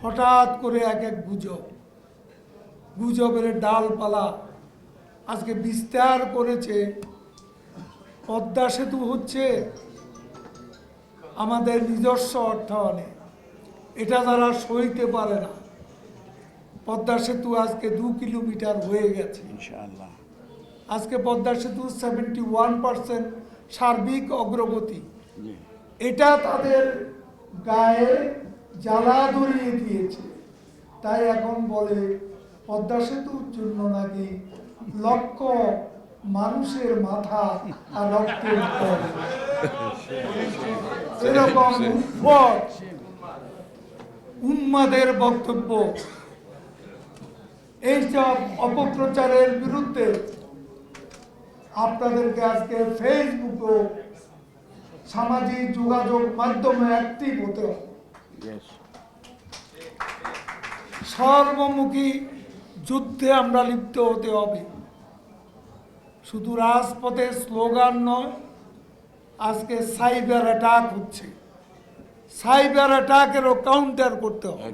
হঠাৎ করে এক এক গুজবের ডালপালা আজকে বিস্তার করেছে। পদ্মা সেতু হচ্ছে আমাদের নিজস্ব অর্থায়নে, এটা যারা সইতে পারে না। পদ্মা সেতু আজকে 2 কিলোমিটার হয়ে গেছে ইনশাআল্লাহ। আজকে পদ্মা সেতু 71% সার্বিক অগ্রগতি। এটা তাদের গায়ে জ্বালা ধরিয়ে দিয়েছে। তাই এখন বলে পদ্মা সেতুর জন্য নাকি লক্ষ মানুষের মাথা আর রক্ত দিতে হবে। এরকম উন্মাদের বক্তব্য, এইসব অপপ্রচারের বিরুদ্ধে আপনাদেরকে আজকে ফেসবুক ও সামাজিক যোগাযোগ মাধ্যমে অ্যাক্টিভ হতে হবে। সর্বমুখী যুদ্ধে আমরা লিপ্ত হতে হবে। শুধু রাজপথে স্লোগান নয়, আজকে সাইবার অ্যাটাক হচ্ছে, সাইবার অ্যাটাকেরও কাউন্টার করতে হবে।